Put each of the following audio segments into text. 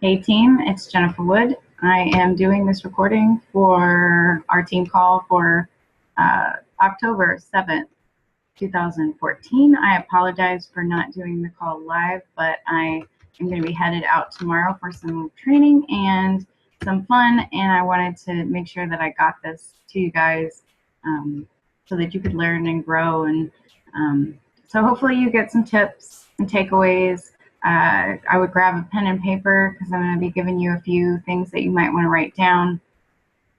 Hey team, it's Jennifer Wood. I am doing this recording for our team call for October 7th, 2014. I apologize for not doing the call live, but I am going to be headed out tomorrow for some training and some fun, and I wanted to make sure that I got this to you guys so that you could learn and grow. And so hopefully you get some tips and takeaways. I would grab a pen and paper because I'm going to be giving you a few things that you might want to write down.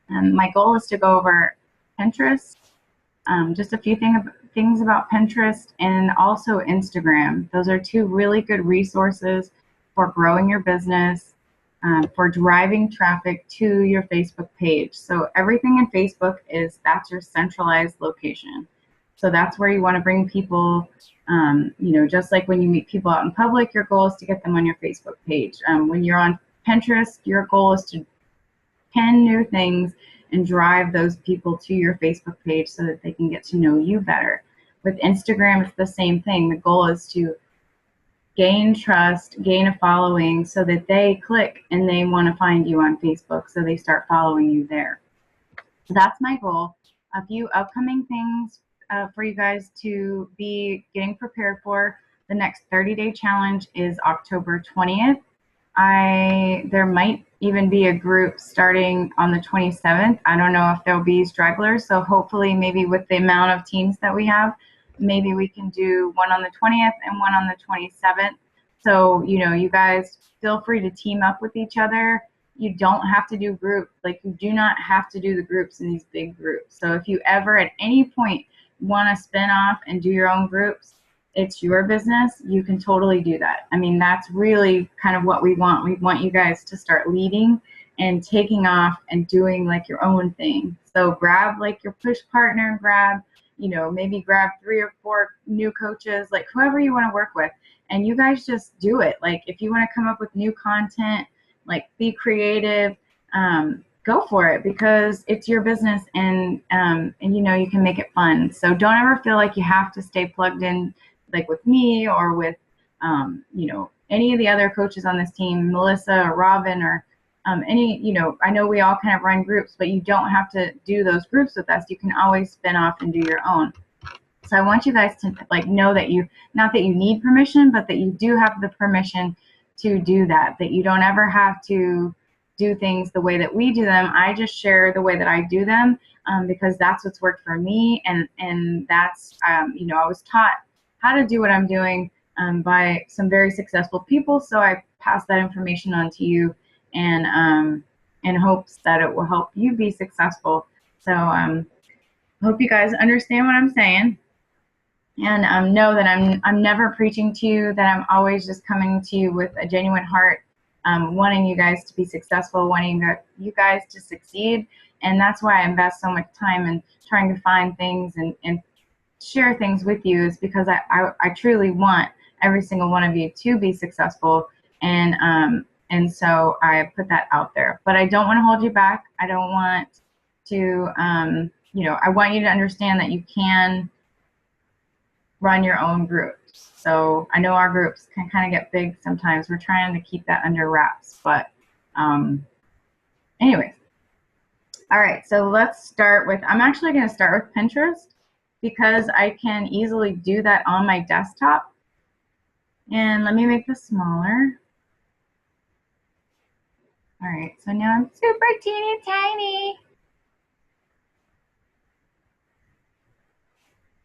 My goal is to go over Pinterest, just a few things about Pinterest, and also Instagram. Those are two really good resources for growing your business, for driving traffic to your Facebook page. So everything in Facebook that's your centralized location. So that's where you want to bring people, just like when you meet people out in public, your goal is to get them on your Facebook page. When you're on Pinterest, your goal is to pin new things and drive those people to your Facebook page so that they can get to know you better. With Instagram, it's the same thing. The goal is to gain trust, gain a following so that they click and they want to find you on Facebook, so they start following you there. So that's my goal. A few upcoming things for you guys to be getting prepared for. The next 30-day challenge is October 20th. There might even be a group starting on the 27th. I don't know if there'll be stragglers, so hopefully maybe with the amount of teams that we have, maybe we can do one on the 20th and one on the 27th. So, you guys feel free to team up with each other. You don't have to do groups. Like, you do not have to do the groups in these big groups. So if you ever at any point want to spin off and do your own groups, it's your business. You can totally do that. I mean, that's really kind of what we want. We want you guys to start leading and taking off and doing like your own thing. So grab like your push partner, maybe grab 3 or 4 new coaches, like whoever you want to work with, and you guys just do it. Like, if you want to come up with new content, like, be creative, go for it, because it's your business, and you can make it fun. So don't ever feel like you have to stay plugged in, like with me or with any of the other coaches on this team, Melissa or Robin or I know we all kind of run groups, but you don't have to do those groups with us. You can always spin off and do your own. So I want you guys to know that not that you need permission, but that you do have the permission to do that you don't ever have to do things the way that we do them. I just share the way that I do them because that's what's worked for me, and that's I was taught how to do what I'm doing by some very successful people. So I pass that information on to you, and in hopes that it will help you be successful. So hope you guys understand what I'm saying, and know that I'm never preaching to you, that I'm always just coming to you with a genuine heart, wanting you guys to be successful, wanting you guys to succeed. And that's why I invest so much time in trying to find things and share things with you, is because I truly want every single one of you to be successful, and so I put that out there. But I don't want to hold you back. I don't want to I want you to understand that you can run your own groups. So I know our groups can kind of get big sometimes. We're trying to keep that under wraps, but anyways. All right, so let's start with, I'm actually going to start with Pinterest, because I can easily do that on my desktop. And let me make this smaller. All right, so now I'm super teeny tiny.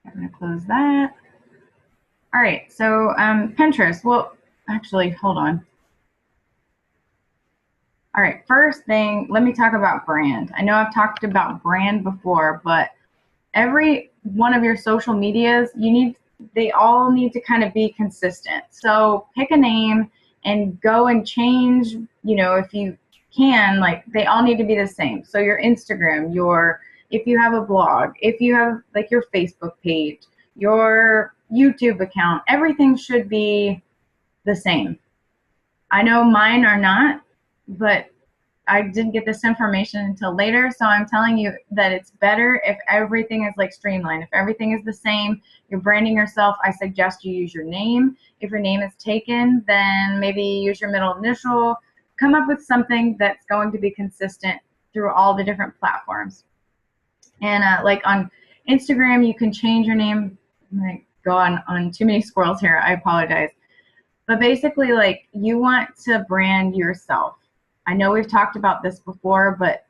I'm going to close that. All right, so Pinterest. Well, actually, hold on. All right, first thing, let me talk about brand. I know I've talked about brand before, but every one of your social medias, they all need to kind of be consistent. So pick a name and go and change, if you can, like, they all need to be the same. So your Instagram, if you have a blog, if you have like your Facebook page, your YouTube account, everything should be the same. I know mine are not, but I didn't get this information until later, so I'm telling you that it's better if everything is like streamlined. If everything is the same, you're branding yourself, I suggest you use your name. If your name is taken, then maybe use your middle initial. come up with something that's going to be consistent through all the different platforms. And like on Instagram, you can change your name. I'm gonna go on too many squirrels here. I apologize. But basically, like, you want to brand yourself. I know we've talked about this before, but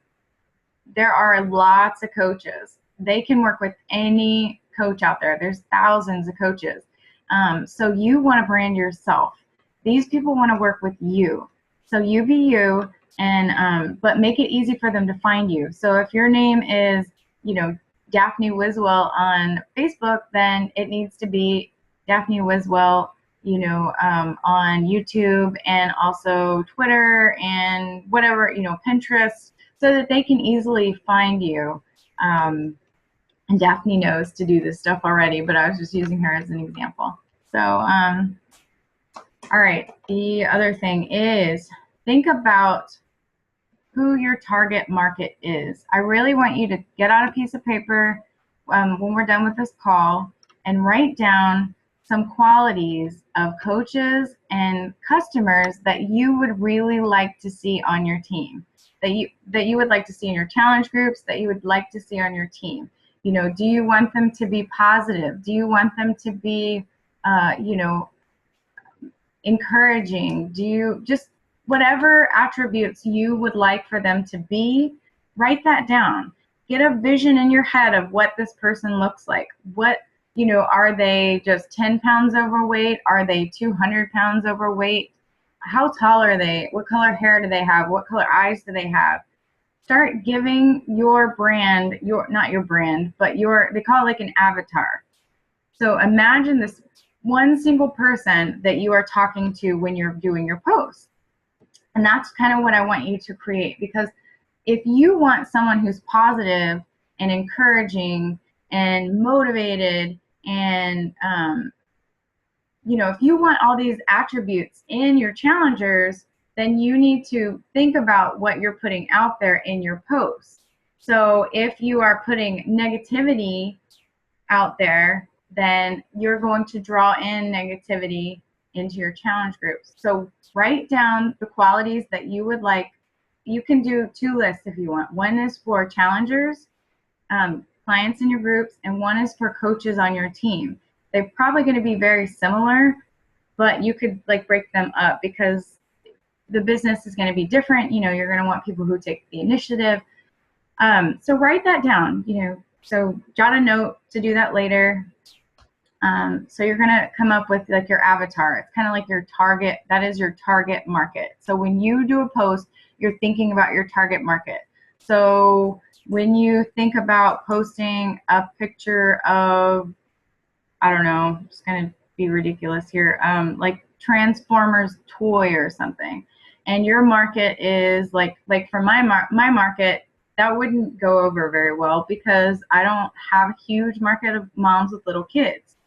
there are lots of coaches. They can work with any coach out there. There's thousands of coaches. So you want to brand yourself. These people want to work with you. So you be you, and but make it easy for them to find you. So if your name is, Daphne Wiswell on Facebook, then it needs to be Daphne Wiswell, on YouTube, and also Twitter and whatever, Pinterest, so that they can easily find you. And Daphne knows to do this stuff already, but I was just using her as an example. So, all right, the other thing is, think about who your target market is. I really want you to get out a piece of paper when we're done with this call and write down some qualities of coaches and customers that you would really like to see on your team, that you would like to see in your challenge groups, that you would like to see on your team. Do you want them to be positive? Do you want them to be, encouraging? Do you just, whatever attributes you would like for them to be, write that down. Get a vision in your head of what this person looks like. What, are they just 10 pounds overweight? Are they 200 pounds overweight? How tall are they? What color hair do they have? What color eyes do they have? Start giving your brand, not your brand, but they call it like an avatar. So imagine this one single person that you are talking to when you're doing your post. And that's kind of what I want you to create, because if you want someone who's positive and encouraging and motivated, and if you want all these attributes in your challengers, then you need to think about what you're putting out there in your posts. So if you are putting negativity out there, then you're going to draw in negativity into your challenge groups. So write down the qualities that you would like. You can do 2 lists if you want. One is for challengers, clients in your groups, and one is for coaches on your team. They're probably going to be very similar, but you could like break them up because the business is going to be different. You're going to want people who take the initiative. So write that down, so jot a note to do that later. So you're going to come up with like your avatar. It's kind of like your target. That is your target market. So when you do a post, you're thinking about your target market. So when you think about posting a picture of, I don't know, I'm just going to be ridiculous here, like Transformers toy or something, and your market is like for my market, that wouldn't go over very well because I don't have a huge market of moms with little kids.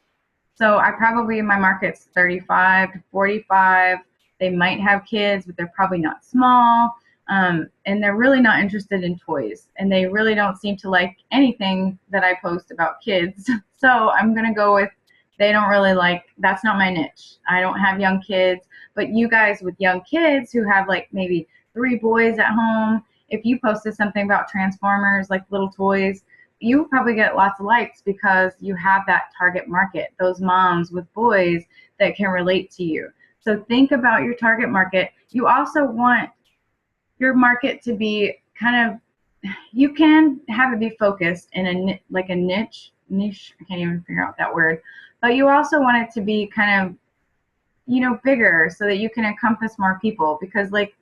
So my market's 35 to 45. They might have kids, but they're probably not small. And they're really not interested in toys. And they really don't seem to like anything that I post about kids. So I'm going to go with, they don't really like, that's not my niche. I don't have young kids. But you guys with young kids who have like maybe 3 boys at home, if you posted something about Transformers, like little toys, you probably get lots of likes because you have that target market, those moms with boys that can relate to you. So think about your target market. You also want your market to be kind of, you can have it be focused in a niche, I can't even figure out that word, but you also want it to be kind of, bigger so that you can encompass more people, because like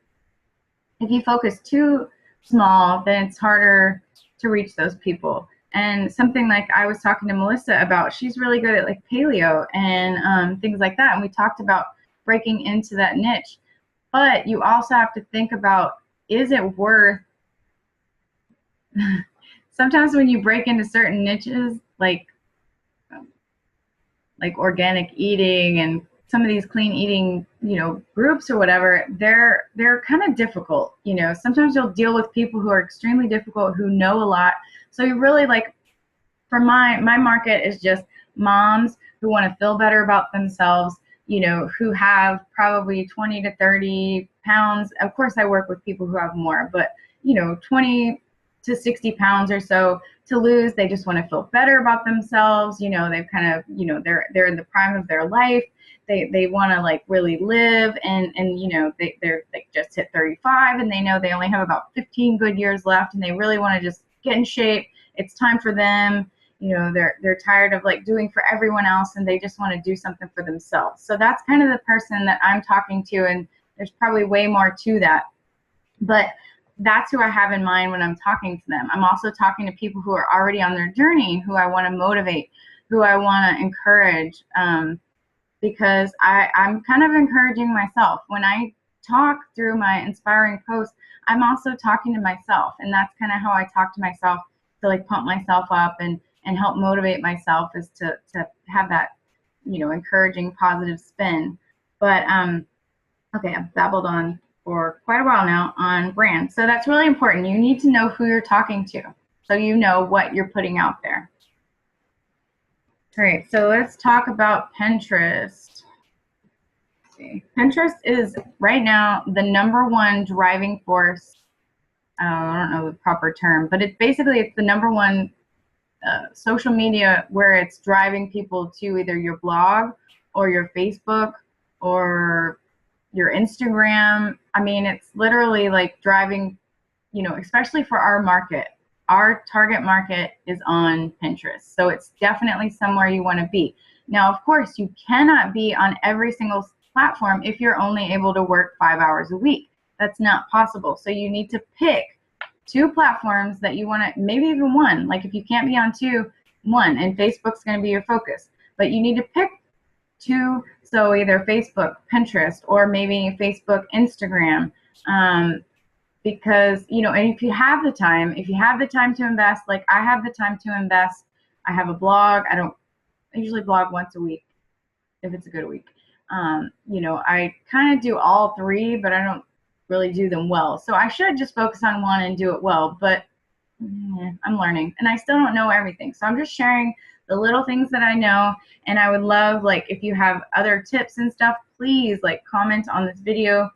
if you focus too small, then it's harder to reach those people. And something like I was talking to Melissa about, she's really good at like paleo and things like that. And we talked about breaking into that niche. But you also have to think about, is it worth, sometimes when you break into certain niches, like organic eating and some of these clean eating, groups or whatever, they're kind of difficult. Sometimes you'll deal with people who are extremely difficult, who know a lot. So you really like, for my market is just moms who want to feel better about themselves. you know, who have probably 20 to 30 pounds. Of course, I work with people who have more, but, you know, 20 to 60 pounds or so to lose. They just want to feel better about themselves. You know, they've kind of, you know, they're in the prime of their life. They want to like really live, and you know, they just hit 35 and they know they only have about 15 good years left, and they really want to just get in shape. It's time for them. You know, they're tired of like doing for everyone else, and they just want to do something for themselves. So that's kind of the person that I'm talking to, and there's probably way more to that, but that's who I have in mind when I'm talking to them. I'm also talking to people who are already on their journey, who I want to motivate, who I want to encourage, because I'm kind of encouraging myself. When I talk through my inspiring posts, I'm also talking to myself, and that's kind of how I talk to myself to like pump myself up and help motivate myself, is to have that, you know, encouraging positive spin. But okay, I've babbled on for quite a while now on brand. So that's really important. You need to know who you're talking to, so you know what you're putting out there. All right, so let's talk about Pinterest. Pinterest is right now the #1 driving force. I don't know the proper term, but it's basically the #1 social media where it's driving people to either your blog or your Facebook or your Instagram. I mean, it's literally like driving, you know, especially for our market. Our target market is on Pinterest. So it's definitely somewhere you want to be. Now, of course, you cannot be on every single platform if you're only able to work 5 hours a week. That's not possible. So you need to pick 2 platforms that you want to, maybe even 1. Like if you can't be on 2, 1, and Facebook's going to be your focus. But you need to pick 2, so either Facebook, Pinterest, or maybe Facebook, Instagram, because, you know, and if you have the time to invest, like I have the time to invest. I have a blog. I usually blog once a week if it's a good week. You know, I kind of do all 3, but I don't really do them well. So I should just focus on 1 and do it well, but I'm learning, and I still don't know everything. So I'm just sharing the little things that I know, and I would love, like, if you have other tips and stuff, please like comment on this video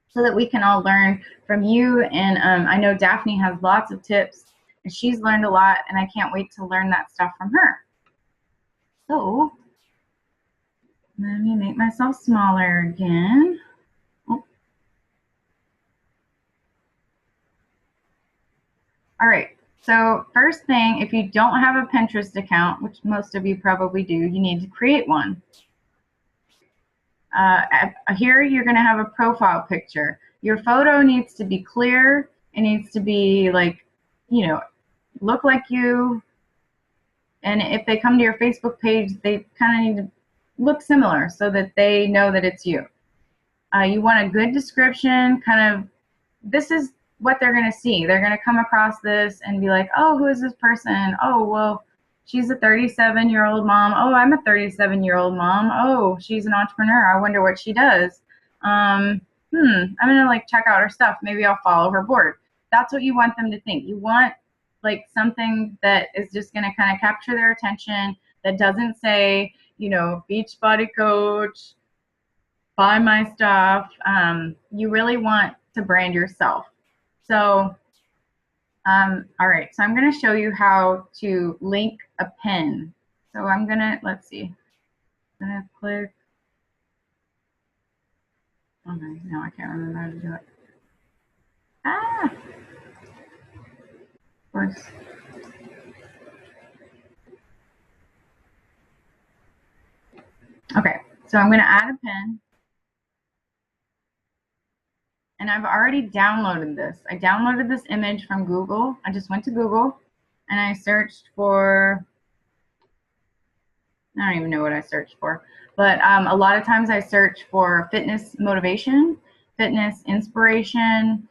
so that we can all learn from you. And I know Daphne has lots of tips, and she's learned a lot, and I can't wait to learn that stuff from her. So let me make myself smaller again. Oh. All right. So first thing, if you don't have a Pinterest account, which most of you probably do, you need to create one. Here you're going to have a profile picture. Your photo needs to be clear. It needs to be like, you know, look like you. And if they come to your Facebook page, they kind of need to look similar so that they know that it's you. You want a good description, kind of, this is what they're going to see. They're going to come across this and be like, oh, who is this person? Oh, well, she's a 37-year-old mom. Oh, I'm a 37-year-old mom. Oh, she's an entrepreneur. I wonder what she does. I'm going to like check out her stuff. Maybe I'll follow her board. That's what you want them to think. You want like something that is just going to kind of capture their attention, that doesn't say, you know, beach body coach, buy my stuff. You really want to brand yourself. So, all right, so I'm going to show you how to link a pin. So I'm going to, let's see, I'm going to click. Okay, no, I can't remember how to do it. Ah, of course. Okay, so I'm going to add a pin. And I've already downloaded this. I downloaded this image from Google. I just went to Google and I searched for, I don't even know what I searched for, but a lot of times I search for fitness motivation, fitness inspiration,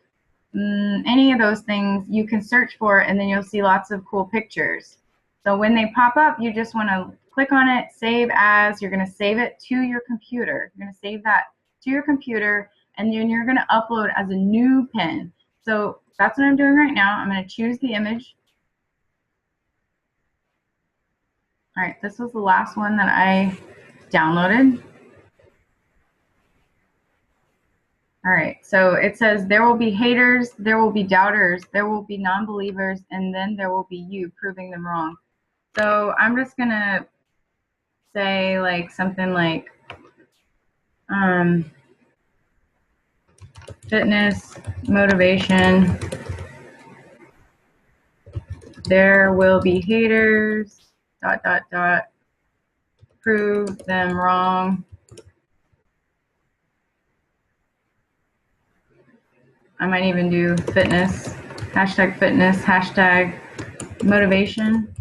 any of those things you can search for, and then you'll see lots of cool pictures. So when they pop up, you just want to click on it, save as. You're going to save it to your computer. You're going to save that to your computer, and then you're going to upload as a new pin. So that's what I'm doing right now. I'm going to choose the image. All right, this was the last one that I downloaded. All right, so it says there will be haters, there will be doubters, there will be non-believers, and then there will be you proving them wrong. So I'm just gonna say like something like fitness, motivation, there will be haters, dot, dot, dot, prove them wrong. I might even do fitness, hashtag motivation.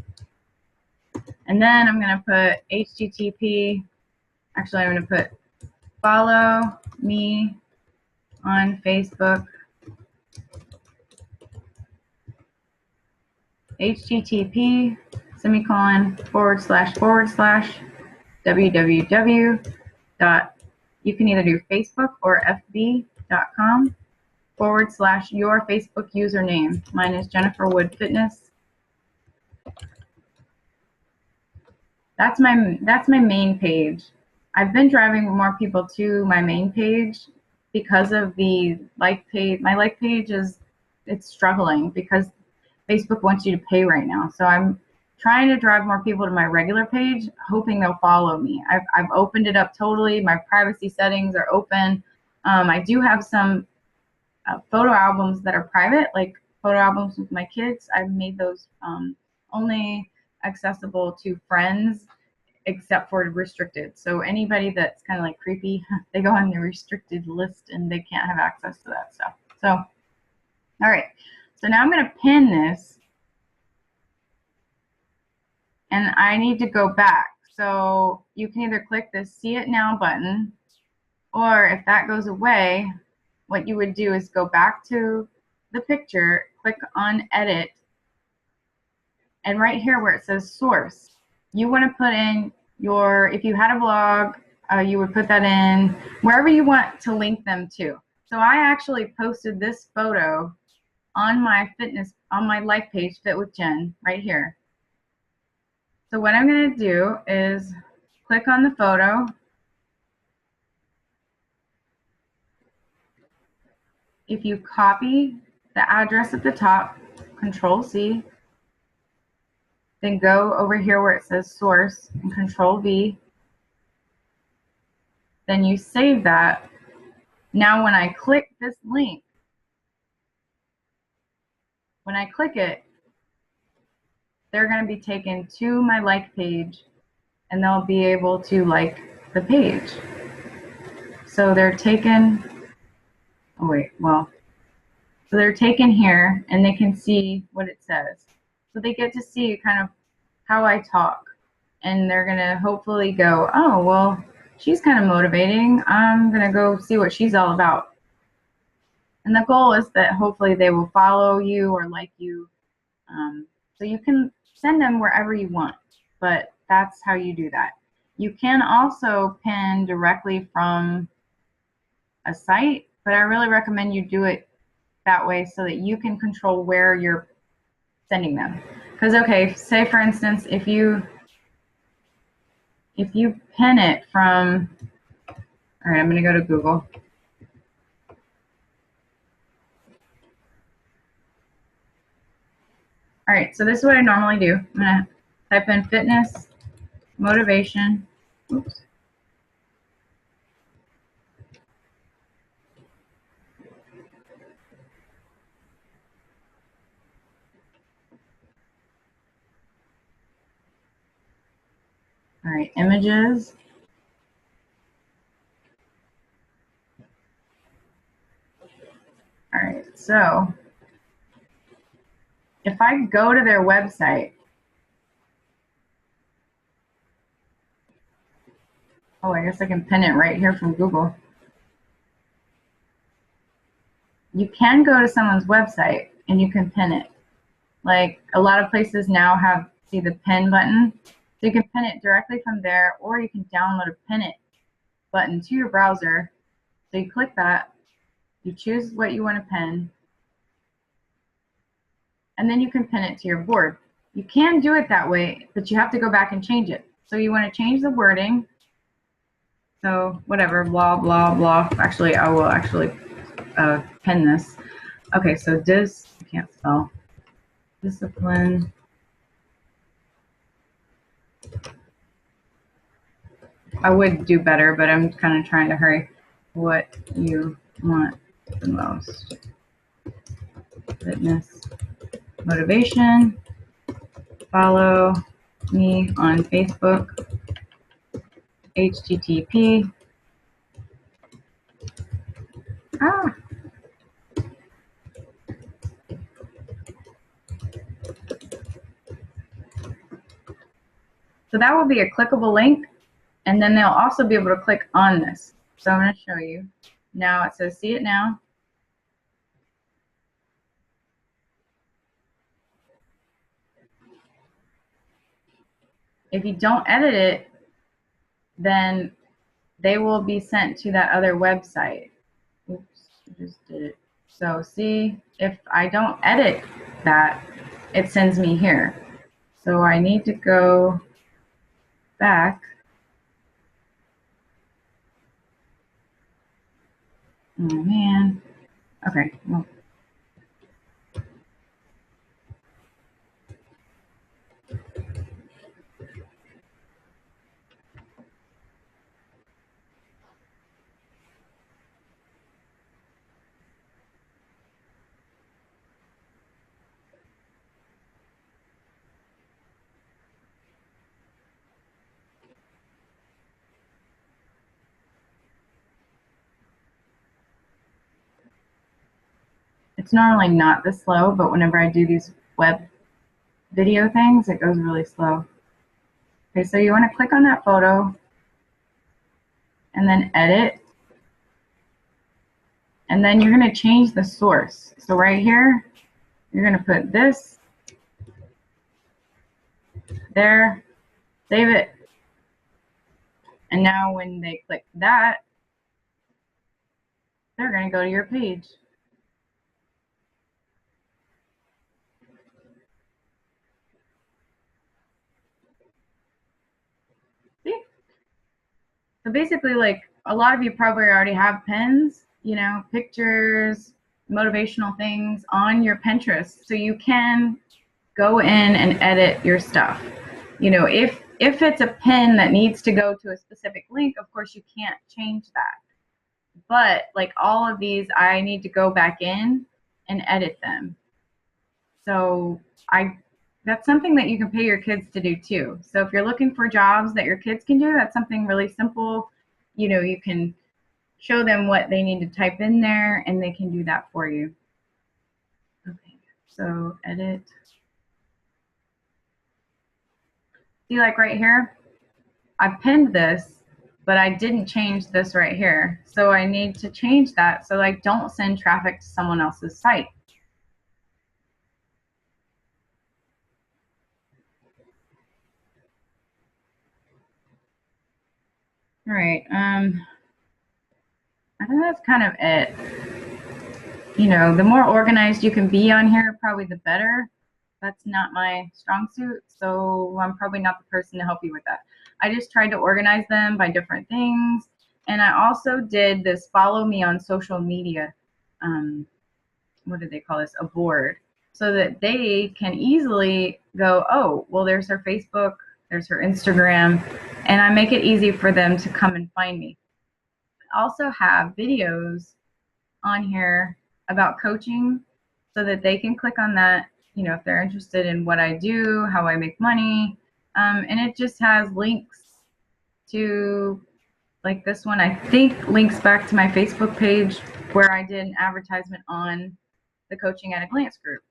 And then I'm going to put HTTP. Actually, I'm going to put follow me on Facebook. HTTP semicolon / www. You can either do Facebook or fb.com / your Facebook username. Mine is Jennifer Wood Fitness. That's my main page. I've been driving more people to my main page because of the like page. My like page it's struggling because Facebook wants you to pay right now. So I'm trying to drive more people to my regular page, hoping they'll follow me. I've opened it up totally. My privacy settings are open. I do have some photo albums that are private, like photo albums with my kids. I've made those only accessible to friends, except for restricted. So anybody that's kind of like creepy, they go on the restricted list and they can't have access to that stuff. So, all right. So now I'm going to pin this and I need to go back. So you can either click the See It Now button, or if that goes away, what you would do is go back to the picture, click on Edit, and right here where it says Source, you want to put in your, if you had a blog, you would put that in wherever you want to link them to. So I actually posted this photo on my like page, Fit with Jen, right here. So what I'm going to do is click on the photo. If you copy the address at the top, Control C, then go over here where it says Source and Control V. Then you save that. Now when I click this link, when I click it, they're going to be taken to my like page and they'll be able to like the page. So they're taken, oh wait, well, so they're taken here and they can see what it says. So they get to see kind of how I talk, and they're going to hopefully go, oh, well, she's kind of motivating. I'm going to go see what she's all about. And the goal is that hopefully they will follow you or like you. So you can send them wherever you want, but that's how you do that. You can also pin directly from a site, but I really recommend you do it that way so that you can control where you're sending them. Because, okay, say for instance, if you pin it from, all right, I'm going to go to Google. All right, so this is what I normally do. I'm going to type in fitness, motivation. Oops. All right, images. All right, so if I go to their website, oh, I guess I can pin it right here from Google. You can go to someone's website and you can pin it. Like a lot of places now have, see the pin button? So you can pin it directly from there, or you can download a pin it button to your browser. So you click that, you choose what you want to pin, and then you can pin it to your board. You can do it that way, but you have to go back and change it. So you want to change the wording. So whatever, blah, blah, blah. Actually, I will actually pin this. Okay, so I can't spell. Discipline. I would do better, but I'm kind of trying to hurry. What you want the most. Fitness. Motivation. Follow me on Facebook. HTTP. Ah. So that will be a clickable link, and then they'll also be able to click on this. So I'm going to show you. Now it says see it now. If you don't edit it, then they will be sent to that other website. Oops, I just did it. So see, if I don't edit that, it sends me here. So I need to go back. Oh man. Okay, well. It's normally not this slow, but whenever I do these web video things, it goes really slow. Okay, so you want to click on that photo and then edit. And then you're going to change the source. So right here, you're going to put this there, save it. And now when they click that, they're going to go to your page. See? So basically, like, a lot of you probably already have pins, you know, pictures, motivational things on your Pinterest. So you can go in and edit your stuff. You know, if it's a pin that needs to go to a specific link, of course you can't change that. But like all of these, I need to go back in and edit them. So that's something that you can pay your kids to do too. So if you're looking for jobs that your kids can do, that's something really simple. You know, you can show them what they need to type in there and they can do that for you. Okay, so edit. See, like right here, I pinned this, but I didn't change this right here. So I need to change that so I don't send traffic to someone else's site. All right, I think that's kind of it. You know, the more organized you can be on here, probably the better. That's not my strong suit, so I'm probably not the person to help you with that. I just tried to organize them by different things. And I also did this follow me on social media, what do they call this, a board, so that they can easily go, oh, well, there's her Facebook, there's her Instagram, and I make it easy for them to come and find me. I also have videos on here about coaching so that they can click on that, you know, if they're interested in what I do, how I make money. And it just has links to, like this one, I think links back to my Facebook page where I did an advertisement on the Coaching at a Glance group.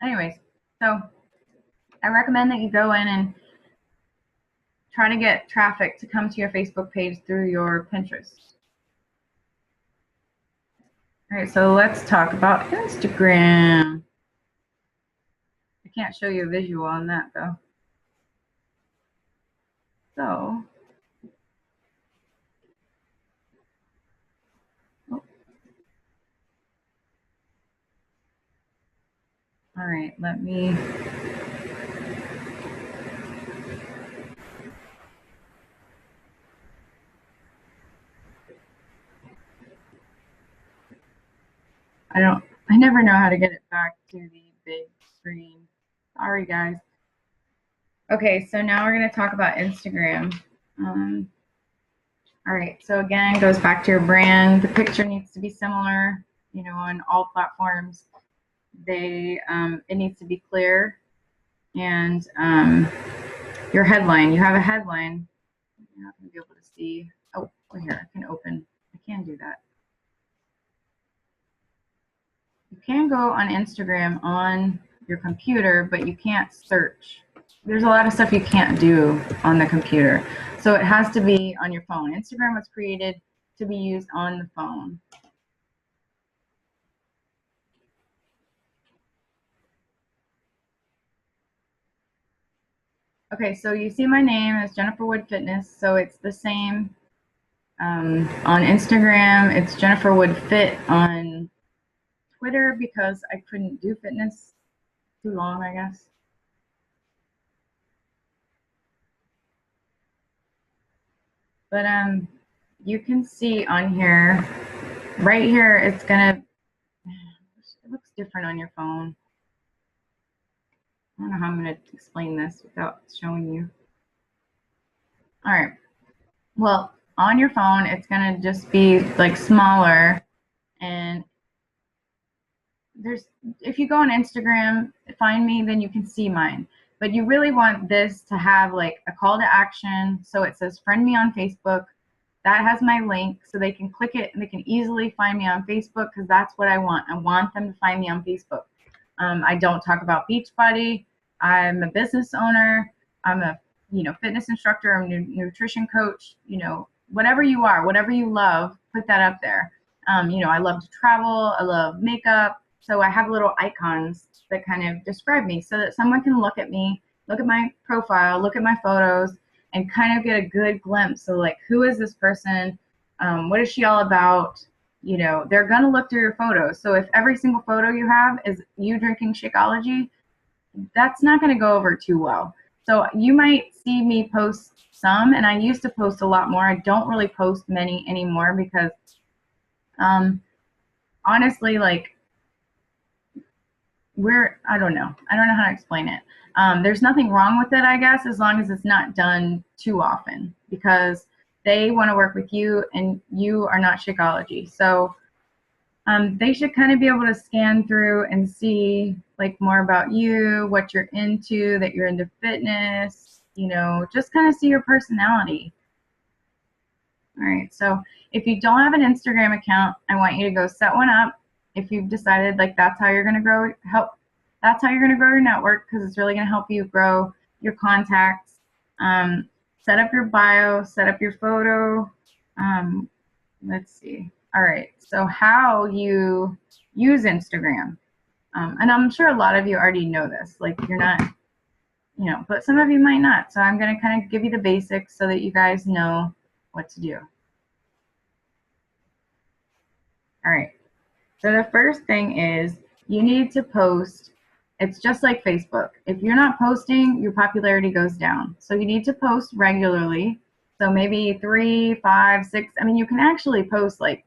Anyways, so I recommend that you go in and try to get traffic to come to your Facebook page through your Pinterest. All right, so let's talk about Instagram. I can't show you a visual on that though. So, all right, let me I never know how to get it back to the big screen. Sorry, guys. Okay, so now we're going to talk about Instagram. All right, so again, goes back to your brand. The picture needs to be similar, on all platforms. It needs to be clear, and your headline. You have a headline. You're not going to be able to see. Oh, here, I can open. I can do that. You can go on Instagram on your computer, but you can't search. There's a lot of stuff you can't do on the computer. So it has to be on your phone. Instagram was created to be used on the phone. Okay, so you see my name is Jennifer Wood Fitness, so it's the same on Instagram. It's Jennifer Wood Fit on Twitter because I couldn't do fitness too long, I guess. But you can see on here, right here, it looks different on your phone. I don't know how I'm going to explain this without showing you. All right. Well, on your phone, it's going to just be like smaller. And if you go on Instagram, find me, then you can see mine. But you really want this to have like a call to action. So it says friend me on Facebook. That has my link, so they can click it and they can easily find me on Facebook because that's what I want. I want them to find me on Facebook. I don't talk about Beachbody. I'm a business owner. I'm a fitness instructor. I'm a nutrition coach. Whatever you are, whatever you love, put that up there. I love to travel. I love makeup. So I have little icons that kind of describe me so that someone can look at me, look at my profile, look at my photos, and kind of get a good glimpse of like, who is this person? What is she all about? They're going to look through your photos. So if every single photo you have is you drinking Shakeology, that's not going to go over too well. So you might see me post some, and I used to post a lot more. I don't really post many anymore because honestly, like, I don't know how to explain it. There's nothing wrong with it, I guess, as long as it's not done too often, because they want to work with you and you are not Shakeology. So they should kind of be able to scan through and see like more about you, what you're into, that you're into fitness, just kind of see your personality. All right, so if you don't have an Instagram account, I want you to go set one up. If you've decided like that's how you're going to that's how you're going to grow your network, because it's really going to help you grow your contacts. Set up your bio, set up your photo. Let's see. All right, so how you use Instagram. And I'm sure a lot of you already know this, like you're not, but some of you might not. So I'm going to kind of give you the basics so that you guys know what to do. All right. So the first thing is you need to post. It's just like Facebook. If you're not posting, your popularity goes down. So you need to post regularly. So maybe 3, 5, 6. I mean, you can actually post like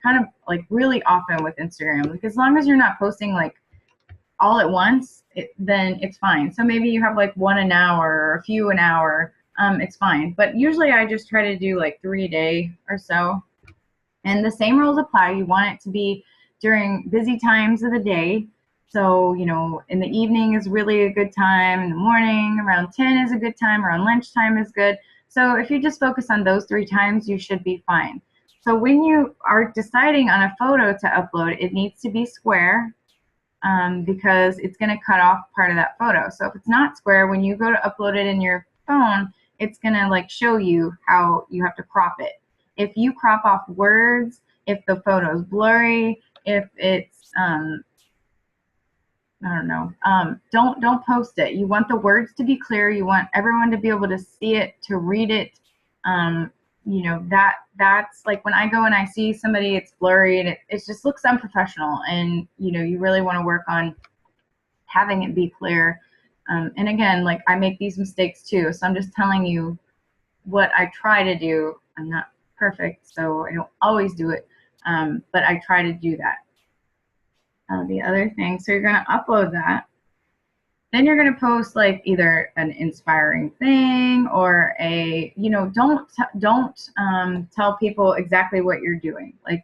kind of like really often with Instagram. Like as long as you're not posting like all at once, then it's fine. So maybe you have like one an hour or a few an hour. It's fine. But usually I just try to do like 3 a day or so. And the same rules apply. You want it to be during busy times of the day. So, in the evening is really a good time. In the morning, around 10 is a good time. Around lunchtime is good. So if you just focus on those 3 times, you should be fine. So when you are deciding on a photo to upload, it needs to be square because it's going to cut off part of that photo. So if it's not square, when you go to upload it in your phone, it's going to like show you how you have to crop it. If you crop off words, if the photo is blurry, if it's I don't know, don't post it. You want the words to be clear. You want everyone to be able to see it, to read it. That's like when I go and I see somebody, it's blurry and it just looks unprofessional. And you really want to work on having it be clear. And again, like I make these mistakes too, so I'm just telling you what I try to do. I'm not perfect, so I don't always do it, but I try to do that. the other thing. So you're going to upload that. Then you're going to post like either an inspiring thing or a, you know, don't tell people exactly what you're doing like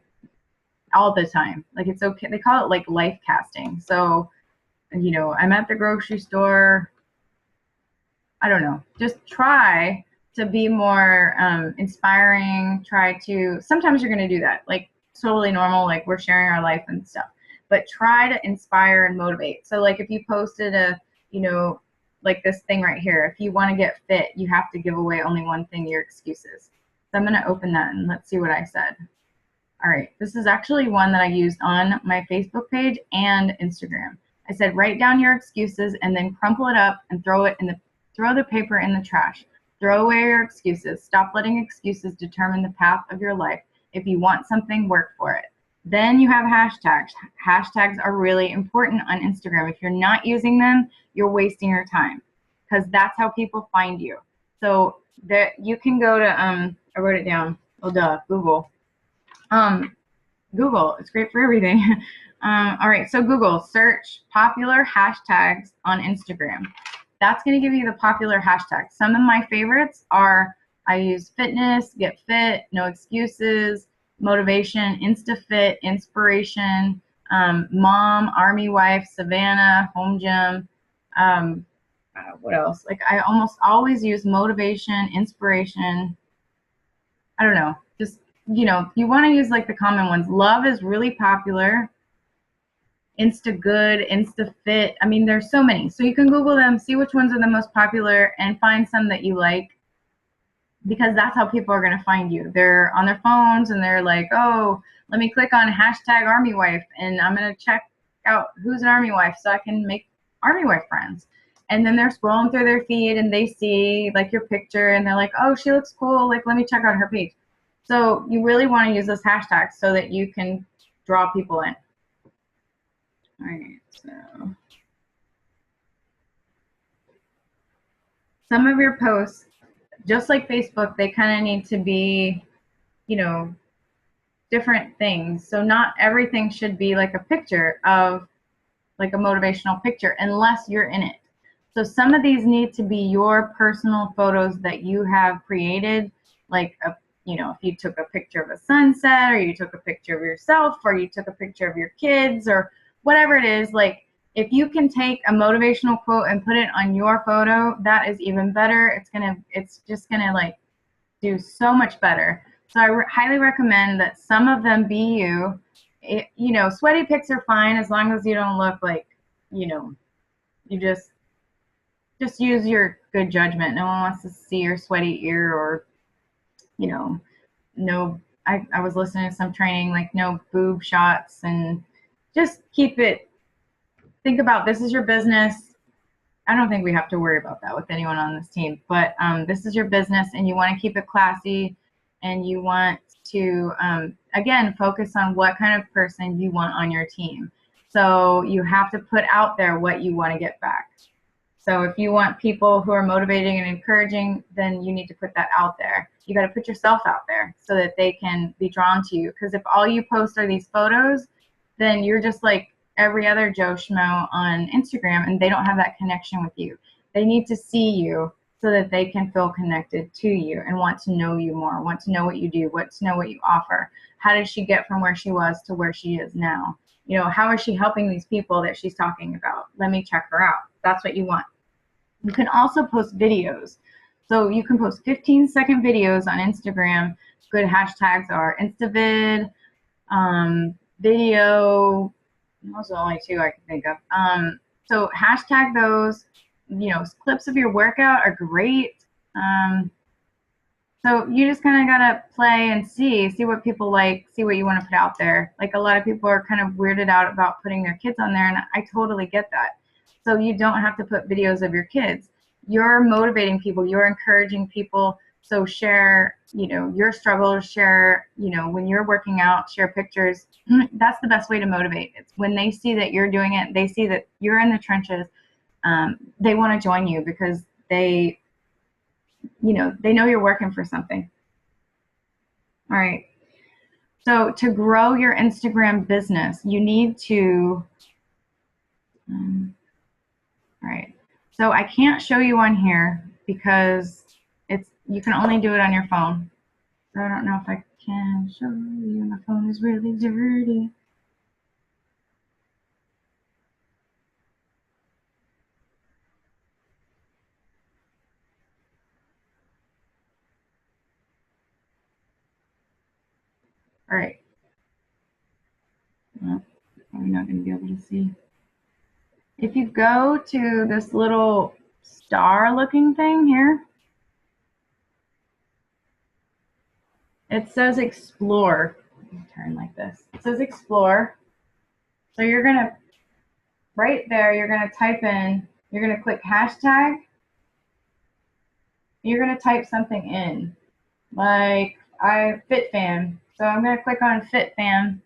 all the time. Like it's okay. They call it like life casting. So, you know, I'm at the grocery store. I don't know. Just try to be more inspiring. Try to, sometimes you're going to do that. Like totally normal. Like we're sharing our life and stuff, but try to inspire and motivate. So like if you posted a, you know, like this thing right here, if you want to get fit, you have to give away only one thing, your excuses. So I'm going to open that and let's see what I said. All right, this is actually one that I used on my Facebook page and Instagram. I said, write down your excuses and then crumple it up and throw the paper in the trash. Throw away your excuses. Stop letting excuses determine the path of your life. If you want something, work for it. Then you have hashtags. Hashtags are really important on Instagram. If you're not using them, you're wasting your time because that's how people find you. So that you can go to, I wrote it down, oh duh, Google. Google, it's great for everything. All right, so Google, search popular hashtags on Instagram. That's going to give you the popular hashtags. Some of my favorites are, I use fitness, get fit, no excuses, motivation, InstaFit, inspiration, mom, army wife, Savannah, home gym. What else? Like I almost always use motivation, inspiration. I don't know, just, you know, you want to use like the common ones. Love is really popular. Insta good, Insta fit. I mean, there's so many. So you can Google them, see which ones are the most popular, and find some that you like, because that's how people are going to find you. They're on their phones and they're like, oh, let me click on hashtag army wife and I'm going to check out who's an army wife so I can make army wife friends. And then they're scrolling through their feed and they see like your picture and they're like, oh, she looks cool. Like, let me check out her page. So you really want to use those hashtags so that you can draw people in. All right, so some of your posts, just like Facebook, they kind of need to be, you know, different things. So not everything should be like a picture of like a motivational picture unless you're in it. So some of these need to be your personal photos that you have created, like a, you know, if you took a picture of a sunset or you took a picture of yourself or you took a picture of your kids or whatever it is, like if you can take a motivational quote and put it on your photo, that is even better. It's just gonna like do so much better. So I highly recommend that some of them be you. You know, sweaty pics are fine as long as you don't look like, you know, you just use your good judgment. No one wants to see your sweaty ear or, you know, no, I was listening to some training, like no boob shots, and just keep it, think about this is your business. I don't think we have to worry about that with anyone on this team, but this is your business and you want to keep it classy and you want to, again, focus on what kind of person you want on your team. So you have to put out there what you want to get back. So if you want people who are motivating and encouraging, then you need to put that out there. You got to put yourself out there so that they can be drawn to you. Because if all you post are these photos, then you're just like every other Joe Schmo on Instagram and they don't have that connection with you. They need to see you so that they can feel connected to you and want to know you more, want to know what you do, want to know what you offer. How did she get from where she was to where she is now? You know, how is she helping these people that she's talking about? Let me check her out. That's what you want. You can also post videos. So you can post 15-second videos on Instagram. Good hashtags are InstaVid, video. Those are the only two I can think of. So hashtag those. You know, clips of your workout are great. So you just kind of gotta play and see what people like, see what you want to put out there. Like a lot of people are kind of weirded out about putting their kids on there, and I totally get that. So you don't have to put videos of your kids. You're motivating people, you're encouraging people. So share, you know, your struggles, share, you know, when you're working out, share pictures. That's the best way to motivate. It's when they see that you're doing it, they see that you're in the trenches, they want to join you because they, you know, they know you're working for something. All right. So to grow your Instagram business, you need to All right. So I can't show you on here because you can only do it on your phone. So I don't know if I can show you. My phone is really dirty. All right. Well, probably not going to be able to see. If you go to this little star looking thing here, it says explore. Turn like this. It says explore. So you're going to, right there, you're going to type in, you're going to click hashtag. You're going to type something in, like FitFam. So I'm going to click on FitFam,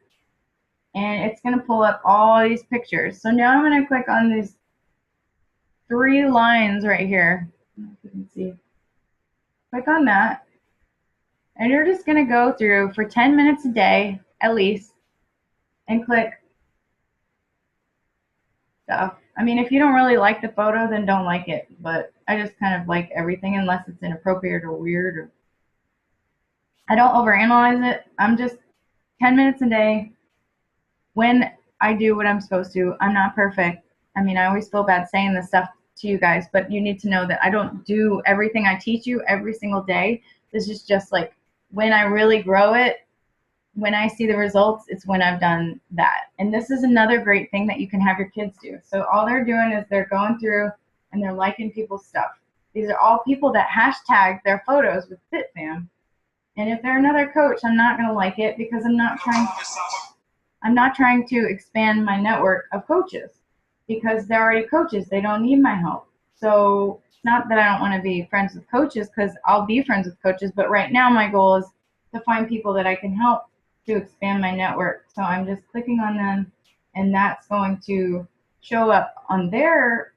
and it's going to pull up all these pictures. So now I'm going to click on these 3 lines right here. I don't know if you can see. Click on that, and you're just going to go through for 10 minutes a day at least and click stuff. I mean, if you don't really like the photo, then don't like it, but I just kind of like everything unless it's inappropriate or weird, or I don't overanalyze it. I'm just 10 minutes a day. When I do what I'm supposed to, I'm not perfect. I mean, I always feel bad saying this stuff to you guys, but you need to know that I don't do everything I teach you every single day. This is just like when I really grow it, when I see the results, it's when I've done that. And this is another great thing that you can have your kids do. So all they're doing is they're going through and they're liking people's stuff. These are all people that hashtag their photos with FitFam. And if they're another coach, I'm not going to like it because I'm not trying to expand my network of coaches because they're already coaches. They don't need my help. So it's not that I don't want to be friends with coaches, because I'll be friends with coaches. But right now my goal is to find people that I can help to expand my network. So I'm just clicking on them, and that's going to show up on their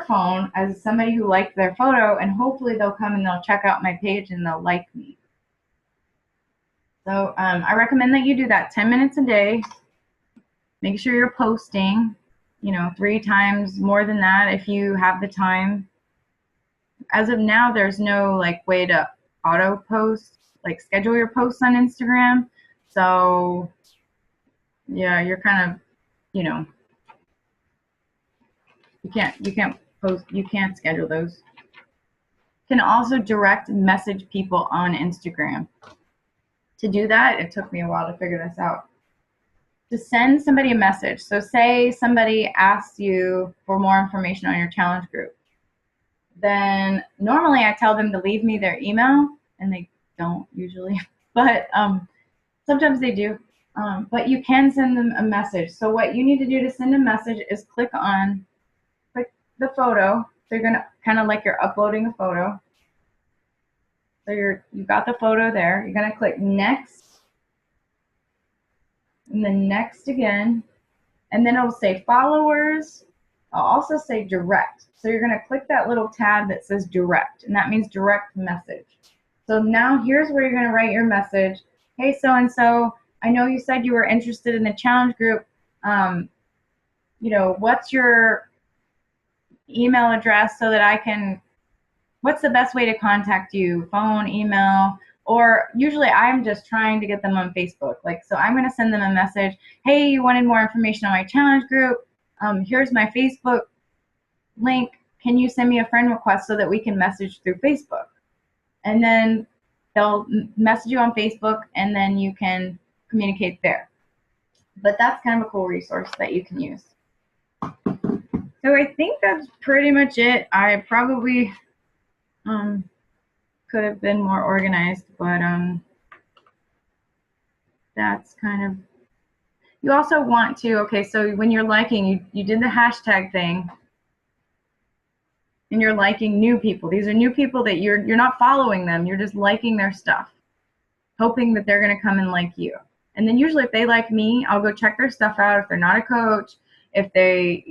phone as somebody who liked their photo, and hopefully they'll come and they'll check out my page and they'll like me. So I recommend that you do that 10 minutes a day. Make sure you're posting, 3 times more than that if you have the time. As of now, there's no way to auto post, schedule your posts on Instagram. So yeah, you're kind of, you can't post, you can't schedule those. You can also direct message people on Instagram. To do that, it took me a while to figure this out. To send somebody a message. So say somebody asks you for more information on your challenge group. Then normally I tell them to leave me their email, and they don't usually, but sometimes they do. But you can send them a message. So what you need to do to send a message is click the photo. So you're gonna kind of like you're uploading a photo. So you've got the photo there. You're gonna click next, and then next again, and then it'll say followers. I'll also say direct. So you're gonna click that little tab that says direct, and that means direct message. So now here's where you're gonna write your message. Hey, so-and-so, I know you said you were interested in the challenge group. What's your email address so that I can, what's the best way to contact you? Phone, email, or usually I'm just trying to get them on Facebook. So I'm going to send them a message. Hey, you wanted more information on my challenge group. Here's my Facebook link. Can you send me a friend request so that we can message through Facebook? And then they'll message you on Facebook, and then you can communicate there. But that's kind of a cool resource that you can use. So I think that's pretty much it. I probably could have been more organized, but that's kind of, you also want to, okay, so when you're liking, you did the hashtag thing, and you're liking new people. These are new people that you're not following them, you're just liking their stuff, hoping that they're going to come and like you. And then usually if they like me, I'll go check their stuff out. If they're not a coach, if they,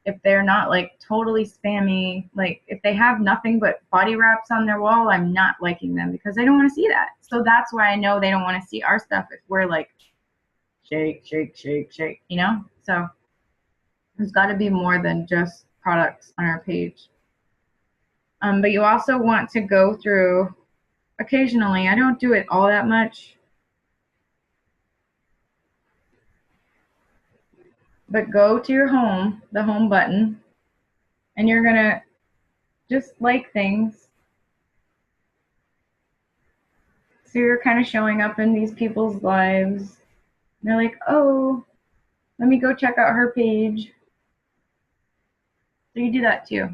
if they're not totally spammy, if they have nothing but body wraps on their wall, I'm not liking them because I don't want to see that. So that's why I know they don't want to see our stuff if we're shake, shake, shake, shake, So There's got to be more than just products on our page. But you also want to go through occasionally. I don't do it all that much, but go to your home, the home button, and you're gonna just like things. So you're kind of showing up in these people's lives. And they're like, oh, let me go check out her page. So you do that too.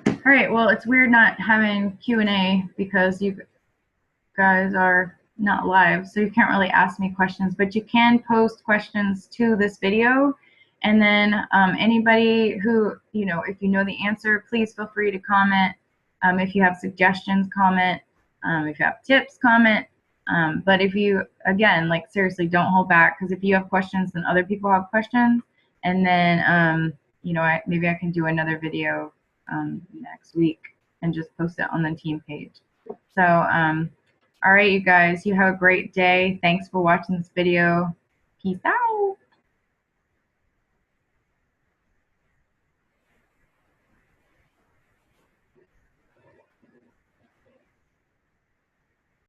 All right, well, it's weird not having Q&A because you guys are not live, so you can't really ask me questions, but you can post questions to this video. And then anybody who, if you know the answer, please feel free to comment. If you have suggestions, comment. If you have tips, comment. But if you, again, like seriously, don't hold back, because if you have questions, then other people have questions. And then, maybe I can do another video next week and just post it on the team page. So, all right, you guys, you have a great day. Thanks for watching this video. Peace out.